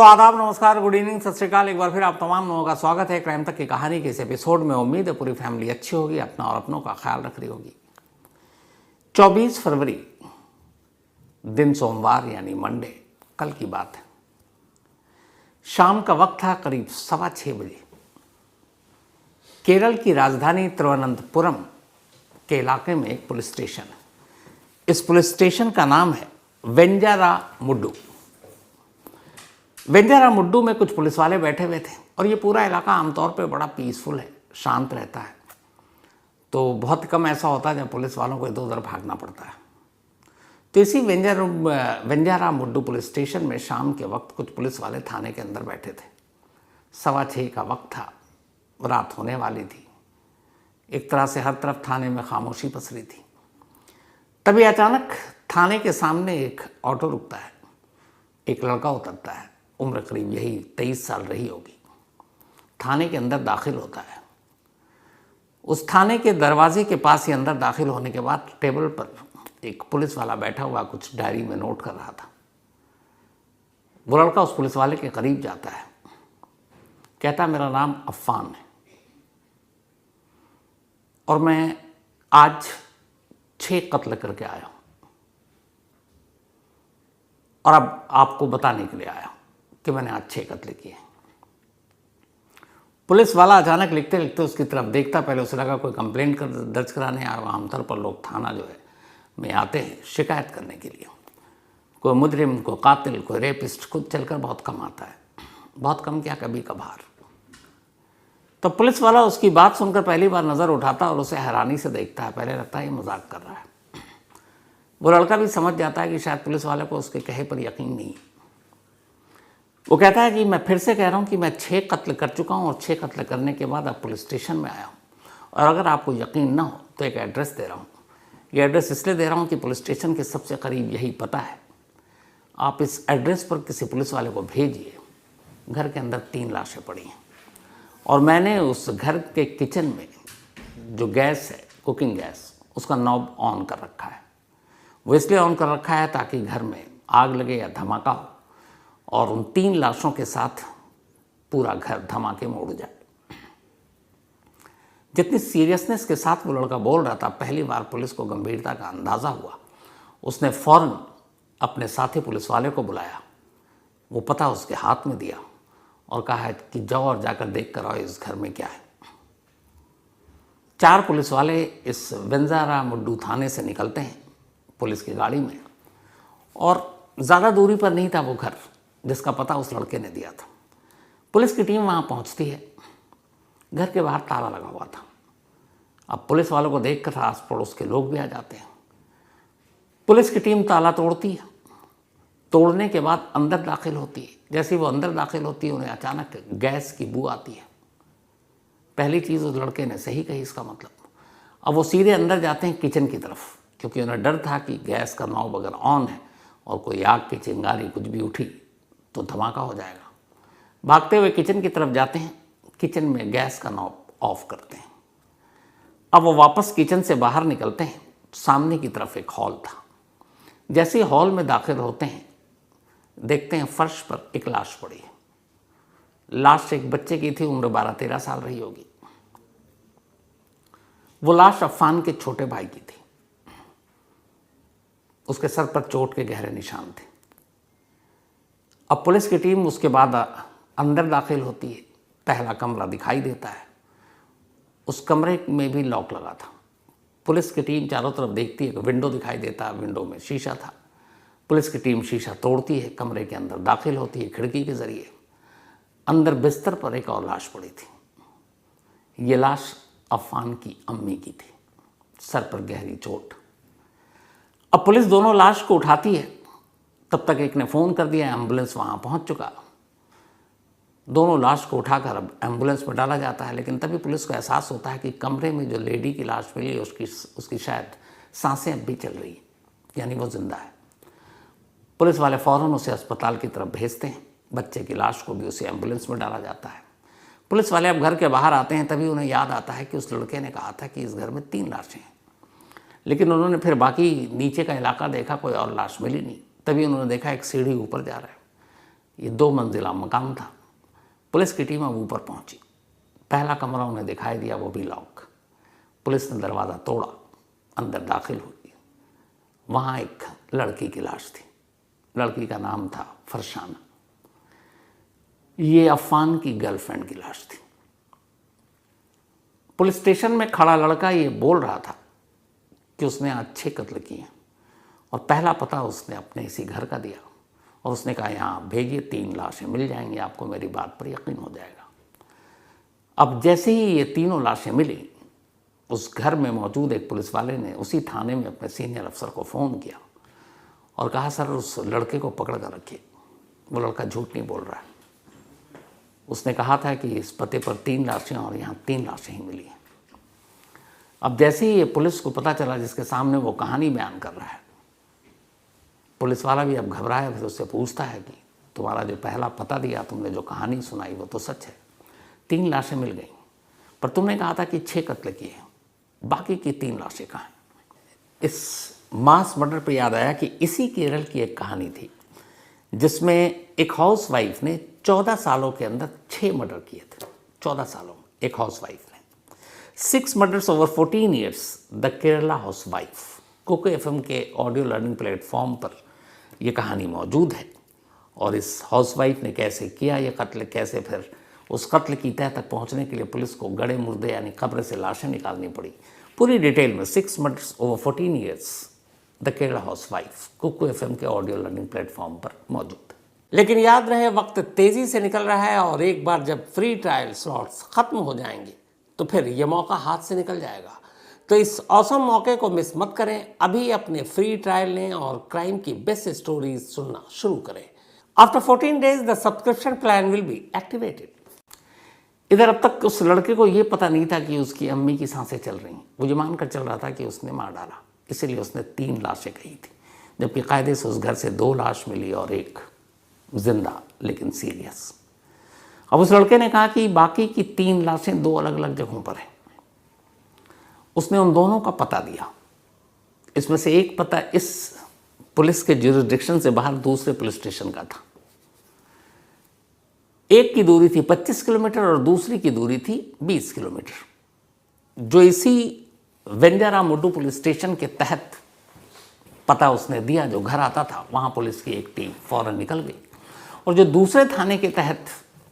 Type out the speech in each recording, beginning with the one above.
तो आदाब, नमस्कार, गुड इवनिंग, सत श्रीकाल। एक बार फिर आप तमाम लोगों का स्वागत है क्राइम तक की कहानी के इस एपिसोड में। उम्मीद है पूरी फैमिली अच्छी होगी, अपना और अपनों का ख्याल रख रही होगी। 24 फरवरी दिन सोमवार यानी मंडे, कल की बात है। शाम का वक्त था, करीब 6:15 बजे। केरल की राजधानी तिरुवनंतपुरम के इलाके में एक पुलिस स्टेशन है। इस पुलिस स्टेशन का नाम है वेंजारामुड्डू। वेंजारामुड्डू में कुछ पुलिस वाले बैठे हुए थे और ये पूरा इलाका आमतौर पे बड़ा पीसफुल है, शांत रहता है। तो बहुत कम ऐसा होता है जब पुलिस वालों को इधर उधर भागना पड़ता है। तो इसी वेंजारामुड्डू पुलिस स्टेशन में शाम के वक्त कुछ पुलिस वाले थाने के अंदर बैठे थे। 6:15 का वक्त था, रात होने वाली थी। एक तरह से हर तरफ थाने में खामोशी पसरी थी। तभी अचानक थाने के सामने एक ऑटो रुकता है। एक लड़का उतरता है, उम्र करीब यही 23 साल रही होगी। थाने के अंदर दाखिल होता है। उस थाने के दरवाजे के पास ही अंदर दाखिल होने के बाद टेबल पर एक पुलिस वाला बैठा हुआ कुछ डायरी में नोट कर रहा था। वो लड़का उस पुलिस वाले के करीब जाता है, कहता मेरा नाम अफ़ान है और मैं आज 6 कत्ल करके आया हूं और अब आपको बताने के लिए आया हूं कि मैंने आज 6 कत्ल किए। पुलिस वाला अचानक लिखते लिखते उसकी तरफ देखता। पहले उसे लगा कोई कंप्लेंट दर्ज कराने आया। आमतौर पर लोग थाना जो है में आते हैं शिकायत करने के लिए। कोई मुजरिम, कोई कातिल, कोई रेपिस्ट खुद चलकर बहुत कम आता है। बहुत कम क्या, कभी कभार। तो पुलिस वाला उसकी बात सुनकर पहली बार नज़र उठाता और उसे हैरानी से देखता है। पहले लगता है ये मजाक कर रहा है। वो लड़का भी समझ जाता है कि शायद पुलिस वाले को उसके कहे पर यकीन नहीं। वो कहता है कि मैं फिर से कह रहा हूँ कि मैं 6 कत्ल कर चुका हूँ और 6 कत्ल करने के बाद अब पुलिस स्टेशन में आया हूँ। और अगर आपको यकीन ना हो तो एक एड्रेस दे रहा हूँ। ये एड्रेस इसलिए दे रहा हूँ कि पुलिस स्टेशन के सबसे करीब यही पता है। आप इस एड्रेस पर किसी पुलिस वाले को भेजिए। घर के अंदर 3 लाशें पड़ी हैं और मैंने उस घर के किचन में जो गैस है, कुकिंग गैस, उसका नॉब ऑन कर रखा है। वो इसलिए ऑन कर रखा है ताकि घर में आग लगे या धमाका हो और उन 3 लाशों के साथ पूरा घर धमाके में उड़ जाए। जितनी सीरियसनेस के साथ वो लड़का बोल रहा था, पहली बार पुलिस को गंभीरता का अंदाज़ा हुआ। उसने फ़ौरन अपने साथी पुलिस वाले को बुलाया। वो पता उसके हाथ में दिया और कहा है कि जाओ और जाकर देख कर आओ इस घर में क्या है। 4 पुलिस वाले इस वेंजारामुड्डू थाने से निकलते हैं पुलिस की गाड़ी में और ज़्यादा दूरी पर नहीं था वो घर जिसका पता उस लड़के ने दिया था। पुलिस की टीम वहाँ पहुँचती है। घर के बाहर ताला लगा हुआ था। अब पुलिस वालों को देखकर आस पड़ोस के लोग भी आ जाते हैं। पुलिस की टीम ताला तोड़ती है। तोड़ने के बाद अंदर दाखिल होती है। जैसे वो अंदर दाखिल होती है, उन्हें अचानक गैस की बू आती है। पहली चीज़ उस लड़के ने सही कही, इसका मतलब। अब वो सीधे अंदर जाते हैं किचन की तरफ, क्योंकि उन्हें डर था कि गैस का नॉब अगर ऑन है और कोई आग की चिंगारी कुछ भी उठी तो धमाका हो जाएगा। भागते हुए किचन की तरफ जाते हैं। किचन में गैस का नॉब ऑफ करते हैं। अब वो वापस किचन से बाहर निकलते हैं। सामने की तरफ एक हॉल था। जैसे ही हॉल में दाखिल होते हैं, देखते हैं फर्श पर एक लाश पड़ी है। लाश एक बच्चे की थी, उम्र 12-13 साल रही होगी। वो लाश अफ़ान के छोटे भाई की थी। उसके सर पर चोट के गहरे निशान थे। अब पुलिस की टीम उसके बाद अंदर दाखिल होती है। पहला कमरा दिखाई देता है। उस कमरे में भी लॉक लगा था। पुलिस की टीम चारों तरफ देखती है कि विंडो दिखाई देता है। विंडो में शीशा था। पुलिस की टीम शीशा तोड़ती है, कमरे के अंदर दाखिल होती है खिड़की के ज़रिए। अंदर बिस्तर पर एक और लाश पड़ी थी। ये लाश अफ़ान की अम्मी की थी, सर पर गहरी चोट। अब पुलिस दोनों लाश को उठाती है। तब तक एक ने फ़ोन कर दिया, एम्बुलेंस वहाँ पहुँच चुका। दोनों लाश को उठाकर अब एम्बुलेंस में डाला जाता है। लेकिन तभी पुलिस को एहसास होता है कि कमरे में जो लेडी की लाश मिली उसकी शायद सांसें अब भी चल रही हैं, यानी वो जिंदा है। पुलिस वाले फ़ौरन उसे अस्पताल की तरफ भेजते हैं। बच्चे की लाश को भी उसी एम्बुलेंस में डाला जाता है। पुलिस वाले अब घर के बाहर आते हैं। तभी उन्हें याद आता है कि उस लड़के ने कहा था कि इस घर में 3 लाशें हैं। लेकिन उन्होंने फिर बाकी नीचे का इलाका देखा, कोई और लाश मिली नहीं। तभी उन्होंने देखा एक सीढ़ी ऊपर जा रहा है। ये 2 मंजिला मकान था। पुलिस की टीम अब ऊपर पहुंची। पहला कमरा उन्हें दिखाई दिया, वो भी लॉक। पुलिस ने दरवाज़ा तोड़ा, अंदर दाखिल हुई। वहाँ एक लड़की की लाश थी। लड़की का नाम था फरशाना। ये अफ़ान की गर्लफ्रेंड की लाश थी। पुलिस स्टेशन में खड़ा लड़का ये बोल रहा था कि उसने आज 6 कत्ल किए और पहला पता उसने अपने इसी घर का दिया और उसने कहा यहाँ भेजिए, 3 लाशें मिल जाएंगी, आपको मेरी बात पर यकीन हो जाएगा। अब जैसे ही ये तीनों लाशें मिली, उस घर में मौजूद एक पुलिस वाले ने उसी थाने में अपने सीनियर अफसर को फ़ोन किया और कहा सर उस लड़के को पकड़ कर रखिए, वो लड़का झूठ नहीं बोल रहा है। उसने कहा था कि इस पते पर 3 लाशें और यहाँ 3 लाशें ही मिली हैं। अब जैसे ही ये पुलिस को पता चला जिसके सामने वो कहानी बयान कर रहा है, पुलिस वाला भी अब घबराया। फिर उससे पूछता है कि तुम्हारा जो पहला पता दिया, तुमने जो कहानी सुनाई वो तो सच है, 3 लाशें मिल गई, पर तुमने कहा था कि 6 कत्ल किए, बाकी की 3 लाशें कहाँ हैं? इस मास मर्डर पे याद आया कि इसी केरल की एक कहानी थी जिसमें एक हाउसवाइफ ने 14 सालों के अंदर 6 मर्डर किए थे। 14 सालों में एक हाउसवाइफ ने 6 murders over 14 years. The Kerala housewife, Kuku FM के ऑडियो लर्निंग प्लेटफॉर्म पर यह कहानी मौजूद है। और इस हाउसवाइफ ने कैसे किया ये कत्ल, कैसे फिर उस कत्ल की तह तक पहुंचने के लिए पुलिस को गड़े मुर्दे यानी कब्र से लाशें निकालनी पड़ी, पूरी डिटेल में 6 murders over 14 years the Kerala housewife Kuku FM के ऑडियो लर्निंग प्लेटफॉर्म पर मौजूद है। लेकिन याद रहे, वक्त तेज़ी से निकल रहा है और एक बार जब फ्री ट्रायल स्लॉट्स ख़त्म हो जाएंगे तो फिर ये मौका हाथ से निकल जाएगा। तो इस औसम मौके को मिस मत करें। अभी अपने फ्री ट्रायल लें और क्राइम की बेस्ट स्टोरीज सुनना शुरू करें। After 14 days the subscription plan will be activated. इधर अब तक उस लड़के को ये पता नहीं था कि उसकी अम्मी की सांसें चल रही। वो ये मानकर चल रहा था कि उसने मार डाला, इसीलिए उसने 3 लाशें कही थी, जबकि कायदे से उस घर से 2 लाश मिली और एक जिंदा लेकिन सीरियस। अब उस लड़के ने कहा कि बाकी की 3 लाशें 2 अलग अलग जगहों पर हैं। उसने उन दोनों का पता दिया। इसमें से एक पता इस पुलिस के ज्यूरिसडिक्शन से बाहर दूसरे पुलिस स्टेशन का था। एक की दूरी थी 25 किलोमीटर और दूसरी की दूरी थी 20 किलोमीटर। जो इसी वेंजारामुड्डू पुलिस स्टेशन के तहत पता उसने दिया, जो घर आता था, वहाँ पुलिस की एक टीम फौरन निकल गई। और जो दूसरे थाने के तहत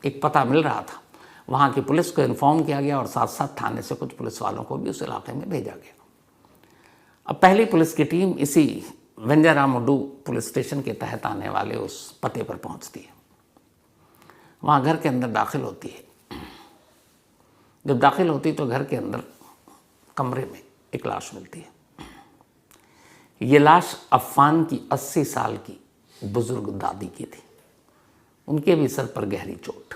एक पता मिल रहा था, वहाँ की पुलिस को इन्फॉर्म किया गया और साथ साथ थाने से कुछ पुलिस वालों को भी उस इलाके में भेजा गया। अब पहली पुलिस की टीम इसी वेंजारामुड्डू पुलिस स्टेशन के तहत आने वाले उस पते पर पहुँचती है। वहाँ घर के अंदर दाखिल होती है। जब दाखिल होती तो घर के अंदर कमरे में एक लाश मिलती है। ये लाश अफ़ान की 80 साल की बुज़ुर्ग दादी की थी। उनके भी सर पर गहरी चोट।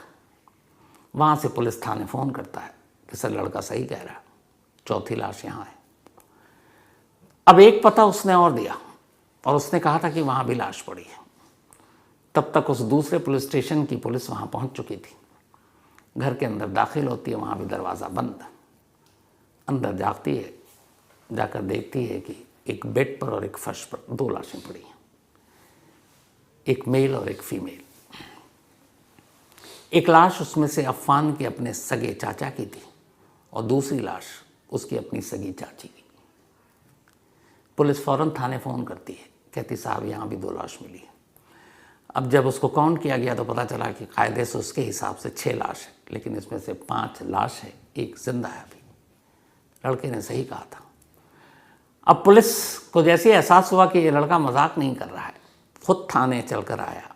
वहाँ से पुलिस थाने फ़ोन करता है कि सर लड़का सही कह रहा है, 4थी लाश यहाँ है। अब एक पता उसने और दिया और उसने कहा था कि वहाँ भी लाश पड़ी है। तब तक उस दूसरे पुलिस स्टेशन की पुलिस वहाँ पहुँच चुकी थी। घर के अंदर दाखिल होती है, वहाँ भी दरवाज़ा बंद। अंदर जाती है, जाकर देखती है कि एक बेड पर और एक फर्श पर 2 लाशें पड़ी हैं, एक मेल और एक फीमेल। एक लाश उसमें से अफ़ान के अपने सगे चाचा की थी और दूसरी लाश उसकी अपनी सगी चाची की। पुलिस फ़ौरन थाने फ़ोन करती है, कहती साहब यहाँ भी 2 लाश मिली है। अब जब उसको काउंट किया गया तो पता चला कि कायदे से उसके हिसाब से 6 लाश है, लेकिन इसमें से 5 लाश है, एक जिंदा है अभी। लड़के ने सही कहा था। अब पुलिस को जैसे एहसास हुआ कि ये लड़का मजाक नहीं कर रहा है, खुद थाने चल कर आया,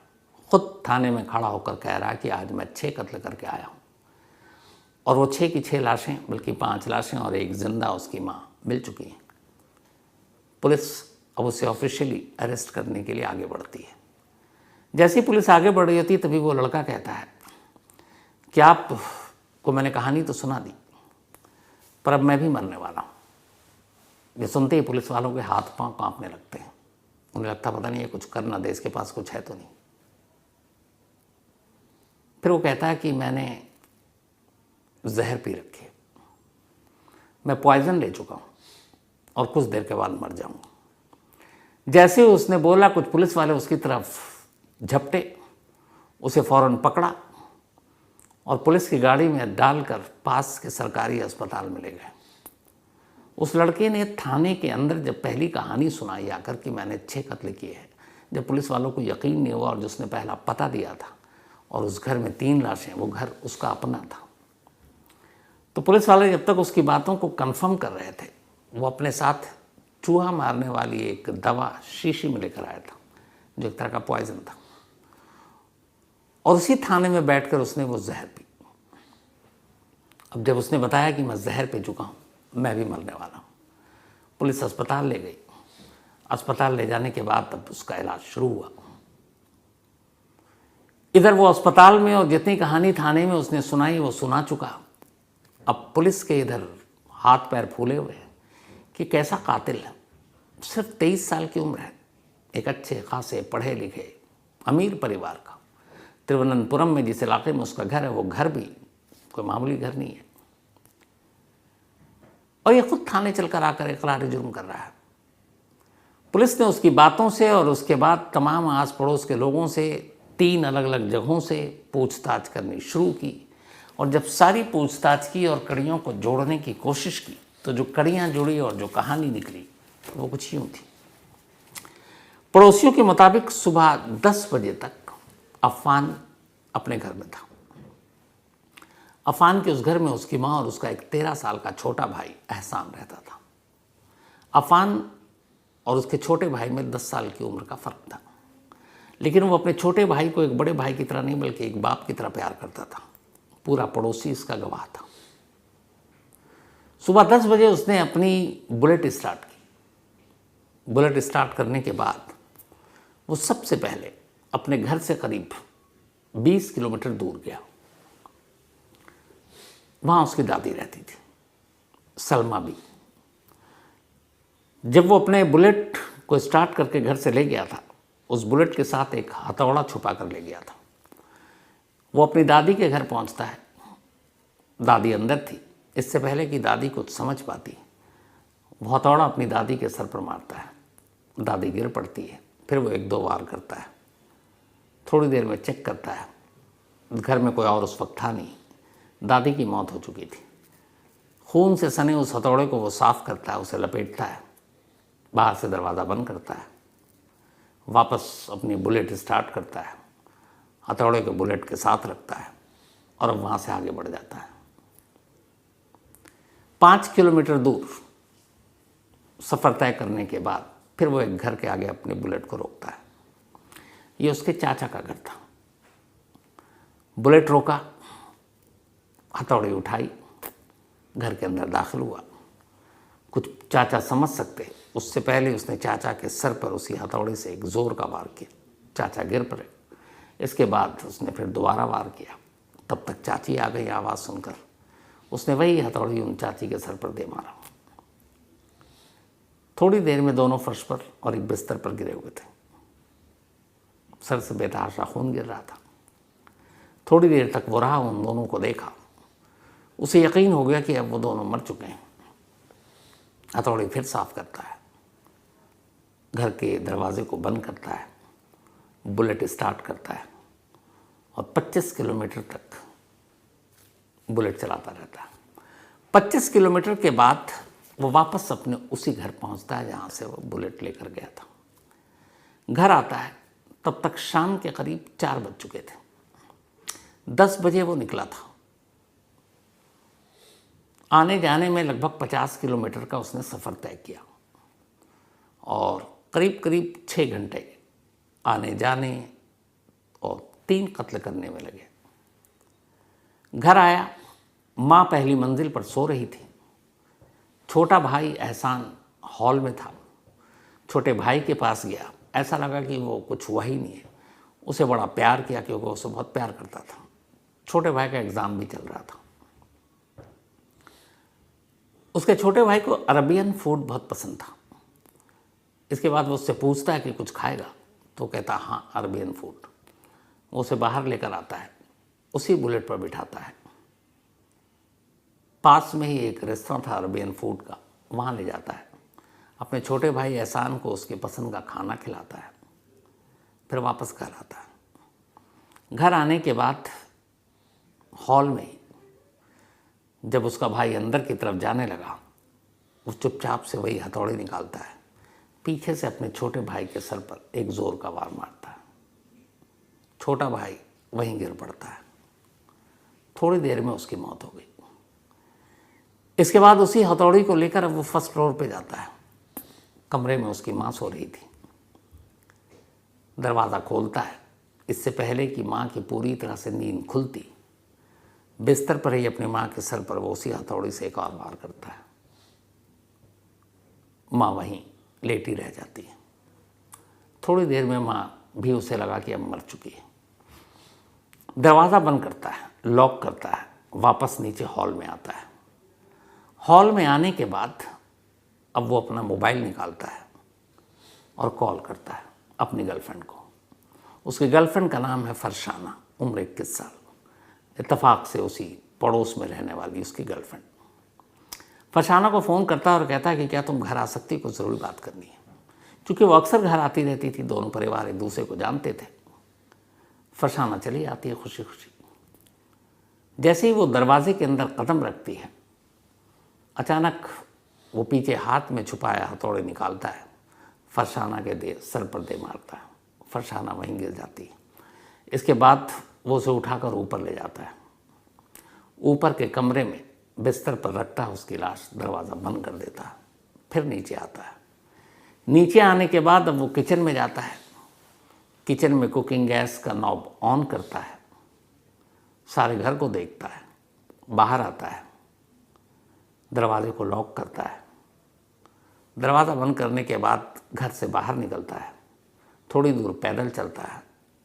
खुद थाने में खड़ा होकर कह रहा है कि आज मैं 6 कत्ल करके आया हूँ। और वो 6 की 6 लाशें, बल्कि 5 लाशें और एक जिंदा उसकी माँ मिल चुकी हैं। पुलिस अब उसे ऑफिशियली अरेस्ट करने के लिए आगे बढ़ती है। जैसे ही पुलिस आगे बढ़ रही होती है तभी वो लड़का कहता है कि आपको मैंने कहानी तो सुना दी, पर अब मैं भी मरने वाला हूँ। ये सुनते ही पुलिस वालों के हाथ पांव कांपने लगते हैं। उन्हें लगता पता नहीं ये कुछ कर ना दे, इसके पास कुछ है तो नहीं। फिर वो कहता है कि मैंने जहर पी रखी है, मैं पॉइजन ले चुका हूँ और कुछ देर के बाद मर जाऊँगा। जैसे उसने बोला, कुछ पुलिस वाले उसकी तरफ झपटे उसे फौरन पकड़ा और पुलिस की गाड़ी में डालकर पास के सरकारी अस्पताल में ले गए। उस लड़के ने थाने के अंदर जब पहली कहानी सुनाई आकर कि मैंने 6 कत्ल किए हैं, जब पुलिस वालों को यकीन नहीं हुआ और जिसने पहला पता दिया था और उस घर में 3 लाशें, वो घर उसका अपना था, तो पुलिस वाले जब तक उसकी बातों को कंफर्म कर रहे थे, वो अपने साथ चूहा मारने वाली एक दवा शीशी में लेकर आया था, जो एक तरह का पॉइजन था, और उसी थाने में बैठकर उसने वो जहर पी। अब जब उसने बताया कि मैं जहर पी चुका हूँ, मैं भी मरने वाला हूँ, पुलिस अस्पताल ले गई। अस्पताल ले जाने के बाद तब उसका इलाज शुरू हुआ। इधर वो अस्पताल में और जितनी कहानी थाने में उसने सुनाई वो सुना चुका। अब पुलिस के इधर हाथ पैर फूले हुए हैं कि कैसा कातिल है, सिर्फ 23 साल की उम्र है, एक अच्छे खासे पढ़े लिखे अमीर परिवार का, तिरुवनंतपुरम में जिस इलाके में उसका घर है, वो घर भी कोई मामूली घर नहीं है, और ये खुद थाने चलकर आकर इकरार जुर्म कर रहा है। पुलिस ने उसकी बातों से और उसके बाद तमाम आस पड़ोस के लोगों से 3 अलग अलग जगहों से पूछताछ करनी शुरू की, और जब सारी पूछताछ की और कड़ियों को जोड़ने की कोशिश की, तो जो कड़ियाँ जुड़ी और जो कहानी निकली वो कुछ यूँ थी। पड़ोसियों के मुताबिक सुबह 10 बजे तक अफान अपने घर में था। अफान के उस घर में उसकी माँ और उसका एक 13 साल का छोटा भाई एहसान रहता था। अफान और उसके छोटे भाई में 10 साल की उम्र का फ़र्क था, लेकिन वो अपने छोटे भाई को एक बड़े भाई की तरह नहीं बल्कि एक बाप की तरह प्यार करता था। पूरा पड़ोसी इसका गवाह था। सुबह 10 बजे उसने अपनी बुलेट स्टार्ट की। बुलेट स्टार्ट करने के बाद वो सबसे पहले अपने घर से करीब 20 किलोमीटर दूर गया। वहाँ उसकी दादी रहती थी, सलमा भी। जब वो अपने बुलेट को स्टार्ट करके घर से ले गया था, उस बुलेट के साथ एक हथौड़ा छुपा कर ले गया था। वो अपनी दादी के घर पहुंचता है। दादी अंदर थी। इससे पहले कि दादी कुछ समझ पाती, वो हथौड़ा अपनी दादी के सर पर मारता है। दादी गिर पड़ती है। फिर वो 1-2 वार करता है। थोड़ी देर में चेक करता है, घर में कोई और उस वक्त था नहीं, दादी की मौत हो चुकी थी। खून से सने उस हथौड़े को वो साफ़ करता है, उसे लपेटता है, बाहर से दरवाज़ा बंद करता है, वापस अपनी बुलेट स्टार्ट करता है, हथौड़े को बुलेट के साथ रखता है और अब वहाँ से आगे बढ़ जाता है। 5 किलोमीटर दूर सफ़र तय करने के बाद फिर वो एक घर के आगे अपनी बुलेट को रोकता है। ये उसके चाचा का घर था। बुलेट रोका, हथौड़ी उठाई, घर के अंदर दाखिल हुआ। कुछ चाचा समझ सकते, उससे पहले उसने चाचा के सर पर उसी हथौड़े से एक ज़ोर का वार किया। चाचा गिर पड़े। इसके बाद उसने फिर दोबारा वार किया। तब तक चाची आ गई आवाज़ सुनकर। उसने वही हथौड़ी उन चाची के सर पर दे मारा। थोड़ी देर में दोनों फर्श पर और एक बिस्तर पर गिरे हुए थे। सर से बेतहाशा खून गिर रहा था। थोड़ी देर तक वो रहा, उन दोनों को देखा। उसे यकीन हो गया कि अब वो दोनों मर चुके हैं। हथौड़ी फिर साफ करता है, घर के दरवाजे को बंद करता है, बुलेट स्टार्ट करता है और 25 किलोमीटर तक बुलेट चलाता रहता है। 25 किलोमीटर के बाद वो वापस अपने उसी घर पहुंचता है जहाँ से वो बुलेट लेकर गया था। घर आता है, तब तक शाम के करीब 4 बज चुके थे। 10 बजे वो निकला था। आने जाने में लगभग 50 किलोमीटर का उसने सफ़र तय किया और करीब करीब 6 घंटे आने जाने और 3 कत्ल करने में लगे। घर आया, माँ पहली मंजिल पर सो रही थी। छोटा भाई एहसान हॉल में था। छोटे भाई के पास गया। ऐसा लगा कि वो कुछ हुआ ही नहीं है। उसे बड़ा प्यार किया क्योंकि वो उसे बहुत प्यार करता था। छोटे भाई का एग्ज़ाम भी चल रहा था। उसके छोटे भाई को अरबियन फूड बहुत पसंद था। इसके बाद वो उससे पूछता है कि कुछ खाएगा, तो कहता हाँ अरबियन फूड। वो उसे बाहर लेकर आता है, उसी बुलेट पर बिठाता है। पास में ही एक रेस्तरां था अरबियन फूड का, वहाँ ले जाता है। अपने छोटे भाई एहसान को उसके पसंद का खाना खिलाता है। फिर वापस घर आता है। घर आने के बाद हॉल में जब उसका भाई अंदर की तरफ जाने लगा, वो चुपचाप से वही हथौड़ी निकालता है, पीछे से अपने छोटे भाई के सर पर एक जोर का वार मारता है। छोटा भाई वहीं गिर पड़ता है। थोड़ी देर में उसकी मौत हो गई। इसके बाद उसी हथौड़ी को लेकर अब वो फर्स्ट फ्लोर पे जाता है। कमरे में उसकी माँ सो रही थी। दरवाज़ा खोलता है, इससे पहले कि माँ की पूरी तरह से नींद खुलती, बिस्तर पर ही अपनी माँ के सर पर वो उसी हथौड़ी से एक और वार करता है। माँ वहीं लेटी रह जाती है। थोड़ी देर में माँ भी उसे लगा कि अब मर चुकी है। दरवाज़ा बंद करता है, लॉक करता है, वापस नीचे हॉल में आता है। हॉल में आने के बाद अब वो अपना मोबाइल निकालता है और कॉल करता है अपनी गर्लफ्रेंड को। उसकी गर्लफ्रेंड का नाम है फरसाना, उम्र 21 साल, इत्तेफाक से उसी पड़ोस में रहने वाली उसकी गर्लफ्रेंड। फरसाना को फ़ोन करता है और कहता है कि क्या तुम घर आ सकती हो, कुछ ज़रूरी बात करनी है। क्योंकि वो अक्सर घर आती रहती थी, दोनों परिवार एक दूसरे को जानते थे। फरसाना चली आती है खुशी खुशी। जैसे ही वो दरवाजे के अंदर कदम रखती है, अचानक वो पीछे हाथ में छुपाया हथौड़े निकालता है, फरसाना के सर पर दे मारता है। फरसाना वहीं गिर जाती है। इसके बाद वो उसे उठाकर ऊपर ले जाता है। ऊपर के कमरे में बिस्तर पर रखता है उसकी लाश, दरवाज़ा बंद कर देता है। फिर नीचे आता है। नीचे आने के बाद अब वो किचन में जाता है। किचन में कुकिंग गैस का नॉब ऑन करता है, सारे घर को देखता है, बाहर आता है, दरवाजे को लॉक करता है। दरवाज़ा बंद करने के बाद घर से बाहर निकलता है। थोड़ी दूर पैदल चलता है।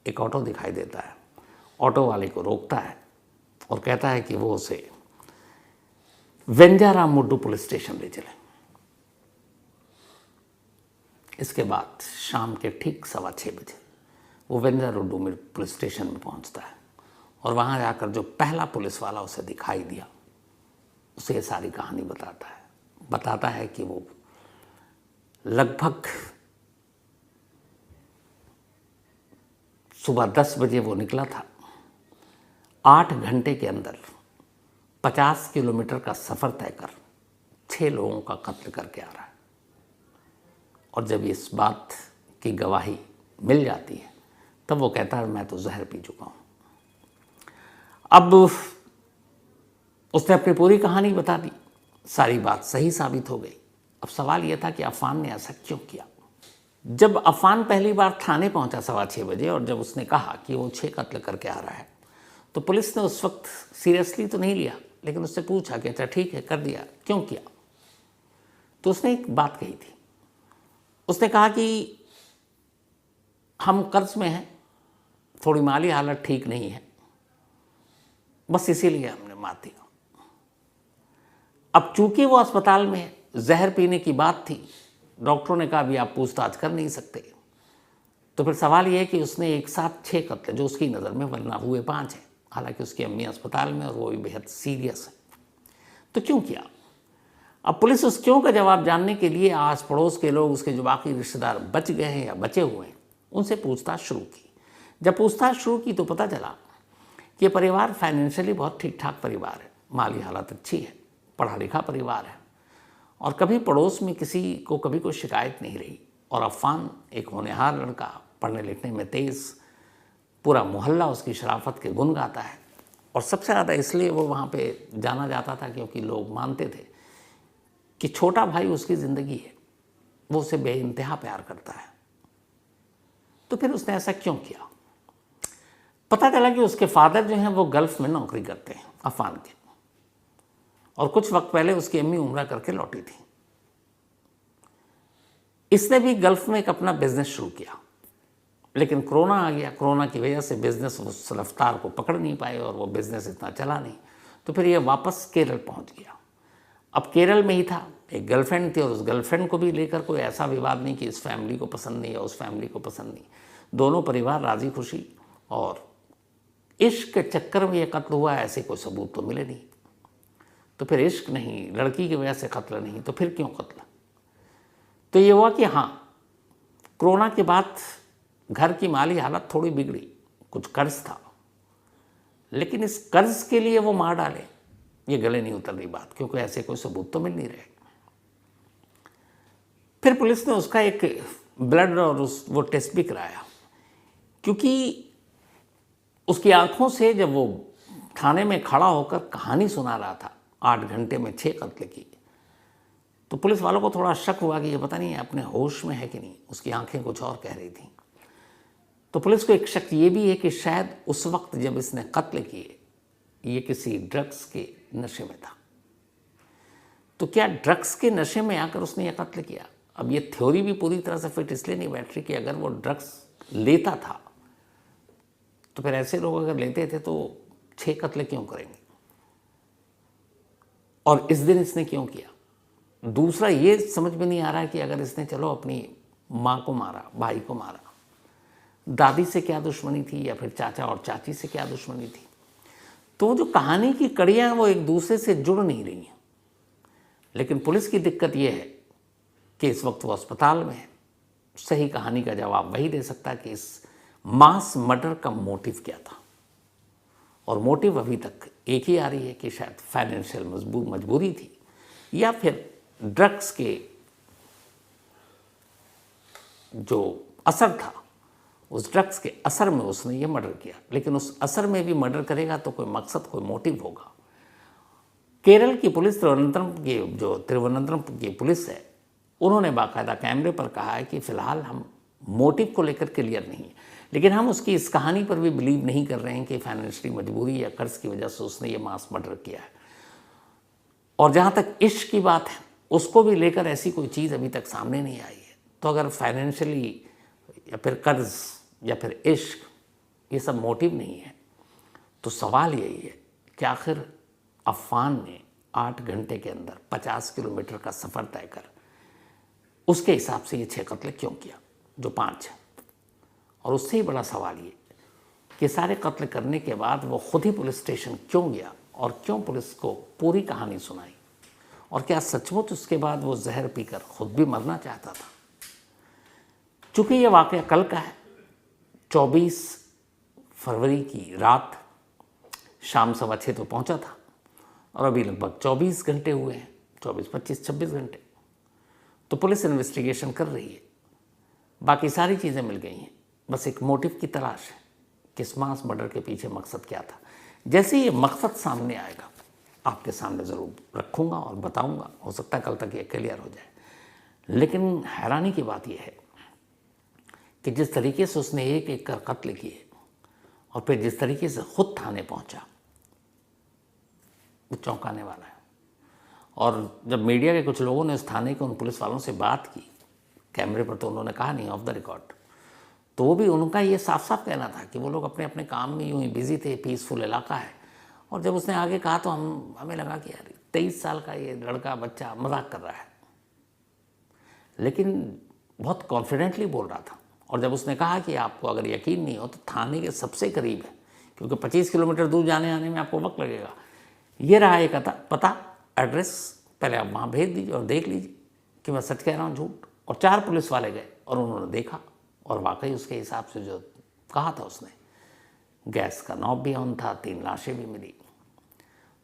एक ऑटो दिखाई देता है। ऑटो वाले को रोकता है और कहता है कि वो उसे वेंजारामुड्डू पुलिस स्टेशन ले चले। इसके बाद शाम के ठीक 6:15 बजे वो वेंजारामुड्डू में पुलिस स्टेशन में पहुंचता है और वहां जाकर जो पहला पुलिस वाला उसे दिखाई दिया, उसे ये सारी कहानी बताता है कि वो लगभग सुबह 10 बजे वो निकला था। 8 घंटे के अंदर 50 किलोमीटर का सफ़र तय कर 6 लोगों का कत्ल करके आ रहा है। और जब इस बात की गवाही मिल जाती है तब वो कहता है मैं तो जहर पी चुका हूँ। अब उसने अपनी पूरी कहानी बता दी, सारी बात सही साबित हो गई। अब सवाल यह था कि अफान ने ऐसा क्यों किया। जब अफान पहली बार थाने पहुंचा 6:15 बजे और जब उसने कहा कि वो 6 कत्ल करके आ रहा है, तो पुलिस ने उस वक्त सीरियसली तो नहीं लिया, लेकिन उससे पूछा कि अच्छा ठीक है कर दिया, क्यों किया। तो उसने एक बात कही थी। उसने कहा कि हम कर्ज में हैं, थोड़ी माली हालत ठीक नहीं है, बस इसीलिए हमने मार दिया। अब चूंकि वो अस्पताल में जहर पीने की बात थी, डॉक्टरों ने कहा भी आप पूछताछ कर नहीं सकते। तो फिर सवाल ये है कि उसने एक साथ 6 कत्ल, जो उसकी नज़र में वरना हुए 5 हैं, हालांकि उसकी अम्मी अस्पताल में और वो भी बेहद सीरियस है, तो क्यों किया। अब पुलिस उस क्यों का जवाब जानने के लिए आस पड़ोस के लोग, उसके जो बाकी रिश्तेदार बच गए हैं या बचे हुए हैं, उनसे पूछताछ शुरू की। जब पूछताछ शुरू की तो पता चला कि परिवार फाइनेंशियली बहुत ठीक ठाक परिवार है, माली हालत अच्छी है, पढ़ा लिखा परिवार है और कभी पड़ोस में किसी को कभी कोई शिकायत नहीं रही। और अफान एक होनहार लड़का, पढ़ने लिखने में तेज़, पूरा मोहल्ला उसकी शराफत के गुण गाता है। और सबसे ज़्यादा इसलिए वो वहाँ पे जाना जाता था क्योंकि लोग मानते थे कि छोटा भाई उसकी ज़िंदगी है, वो उसे बेइंतहा प्यार करता है। तो फिर उसने ऐसा क्यों किया। पता चला कि उसके फादर जो हैं वो गल्फ़ में नौकरी करते हैं अफान के, और कुछ वक्त पहले उसकी अम्मी उम्रा करके लौटी थी। इसने भी गल्फ़ में एक अपना बिजनेस शुरू किया, लेकिन कोरोना आ गया। कोरोना की वजह से बिजनेस उस रफ्तार को पकड़ नहीं पाए और वो बिजनेस इतना चला नहीं। तो फिर ये वापस केरल पहुंच गया। अब केरल में ही था, एक गर्लफ्रेंड थी और उस गर्लफ्रेंड को भी लेकर कोई ऐसा विवाद नहीं कि इस फैमिली को पसंद नहीं या उस फैमिली को पसंद नहीं। दोनों परिवार राजी खुशी, और इश्क के चक्कर में ये कत्ल हुआ, ऐसे कोई सबूत तो मिले नहीं। तो फिर इश्क नहीं, लड़की की वजह से कत्ल नहीं, तो फिर क्यों कत्ल। तो ये हुआ कि हाँ, कोरोना के बाद घर की माली हालत थोड़ी बिगड़ी, कुछ कर्ज था लेकिन इस कर्ज के लिए वो मार डाले, ये गले नहीं उतर रही बात, क्योंकि ऐसे कोई सबूत तो मिल नहीं रहे। फिर पुलिस ने उसका एक ब्लड और वो टेस्ट भी कराया, क्योंकि उसकी आंखों से जब वो थाने में खड़ा होकर कहानी सुना रहा था 8 घंटे में 6 कत्ल की, तो पुलिस वालों को थोड़ा शक हुआ कि ये पता नहीं अपने होश में है कि नहीं, उसकी आंखें कुछ और कह रही थी। तो पुलिस को एक शक ये भी है कि शायद उस वक्त जब इसने कत्ल किए ये किसी ड्रग्स के नशे में था। तो क्या ड्रग्स के नशे में आकर उसने यह कत्ल किया? अब ये थ्योरी भी पूरी तरह से फिट इसलिए नहीं बैठ रही कि अगर वो ड्रग्स लेता था तो फिर ऐसे लोग अगर लेते थे तो 6 कत्ल क्यों करेंगे, और इस दिन इसने क्यों किया? दूसरा ये समझ में नहीं आ रहा है कि अगर इसने चलो अपनी माँ को मारा, भाई को मारा, दादी से क्या दुश्मनी थी, या फिर चाचा और चाची से क्या दुश्मनी थी, तो जो कहानी की कड़ियाँ हैं वो एक दूसरे से जुड़ नहीं रही हैं। लेकिन पुलिस की दिक्कत ये है कि इस वक्त वो अस्पताल में है, सही कहानी का जवाब वही दे सकता है कि इस मास मर्डर का मोटिव क्या था। और मोटिव अभी तक एक ही आ रही है कि शायद फाइनेंशियल मजबूरी थी, या फिर ड्रग्स के जो असर था, उस ड्रग्स के असर में उसने ये मर्डर किया। लेकिन उस असर में भी मर्डर करेगा तो कोई मकसद, कोई मोटिव होगा। केरल की पुलिस, तिरुवनंतपुरम की पुलिस है, उन्होंने बाकायदा कैमरे पर कहा है कि फ़िलहाल हम मोटिव को लेकर क्लियर नहीं है, लेकिन हम उसकी इस कहानी पर भी बिलीव नहीं कर रहे हैं कि फाइनेंशियली मजबूरी या कर्ज की वजह से उसने ये मास मर्डर किया है। और जहाँ तक इश्क की बात है, उसको भी लेकर ऐसी कोई चीज़ अभी तक सामने नहीं आई है। तो अगर फाइनेंशियली या फिर कर्ज या फिर इश्क ये सब मोटिव नहीं है, तो सवाल यही है कि आखिर अफान ने 8 घंटे के अंदर 50 किलोमीटर का सफ़र तय कर उसके हिसाब से ये 6 कत्ल क्यों किया, जो 5 है। और उससे ही बड़ा सवाल ये कि सारे कत्ल करने के बाद वो खुद ही पुलिस स्टेशन क्यों गया और क्यों पुलिस को पूरी कहानी सुनाई, और क्या सचमुच उसके बाद वो जहर पीकर खुद भी मरना चाहता था। चूँकि ये वाक़या कल का है, 24 फरवरी की रात शाम 6:15 तो पहुंचा था, और अभी लगभग 24 घंटे हुए हैं, 24, 25, 26 घंटे। तो पुलिस इन्वेस्टिगेशन कर रही है, बाकी सारी चीज़ें मिल गई हैं, बस एक मोटिव की तलाश है कि इस मास मर्डर के पीछे मकसद क्या था। जैसे ये मकसद सामने आएगा आपके सामने ज़रूर रखूँगा और बताऊँगा, हो सकता है कल तक ये क्लियर हो जाए। लेकिन हैरानी की बात यह है कि जिस तरीके से उसने एक एक कर कत्ल किए और फिर जिस तरीके से खुद थाने पहुंचा, वो चौंकाने वाला है। और जब मीडिया के कुछ लोगों ने उस थाने के उन पुलिस वालों से बात की, कैमरे पर तो उन्होंने कहा नहीं, ऑफ द रिकॉर्ड, तो वो भी उनका ये साफ साफ कहना था कि वो लोग अपने अपने काम में यूँ ही बिजी थे, पीसफुल इलाका है। और जब उसने आगे कहा तो हमें लगा कि यार 23 साल का ये लड़का बच्चा मजाक कर रहा है, लेकिन बहुत कॉन्फिडेंटली बोल रहा था। और जब उसने कहा कि आपको अगर यकीन नहीं हो तो थाने के सबसे करीब है, क्योंकि 25 किलोमीटर दूर जाने आने में आपको वक्त लगेगा, ये रहा एक पता, एड्रेस, पहले आप वहाँ भेज दीजिए और देख लीजिए कि मैं सच कह रहा हूँ झूठ। और 4 पुलिस वाले गए और उन्होंने देखा, और वाकई उसके हिसाब से जो कहा था उसने, गैस का नॉब भी ऑन था, 3 लाशें भी मिली।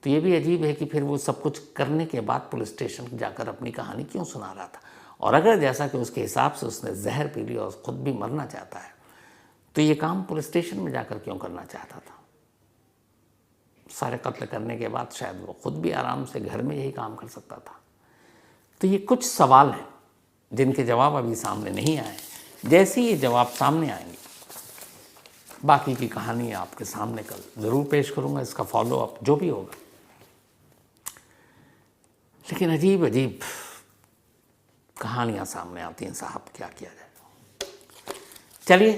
तो ये भी अजीब है कि फिर वो सब कुछ करने के बाद पुलिस स्टेशन जाकर अपनी कहानी क्यों सुना रहा था। और अगर जैसा कि उसके हिसाब से उसने जहर पी ली और ख़ुद भी मरना चाहता है, तो ये काम पुलिस स्टेशन में जाकर क्यों करना चाहता था? सारे कत्ल करने के बाद शायद वो खुद भी आराम से घर में यही काम कर सकता था। तो ये कुछ सवाल हैं जिनके जवाब अभी सामने नहीं आए। जैसे ये जवाब सामने आएंगे, बाकी की कहानी आपके सामने कल ज़रूर पेश करूँगा, इसका फॉलोअप जो भी होगा। लेकिन अजीब अजीब कहानियाँ सामने आती हैं साहब, क्या किया जाए। चलिए,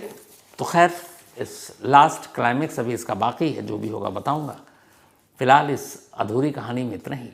तो खैर इस लास्ट क्लाइमेक्स अभी इसका बाकी है, जो भी होगा बताऊंगा। फ़िलहाल इस अधूरी कहानी में इतना ही।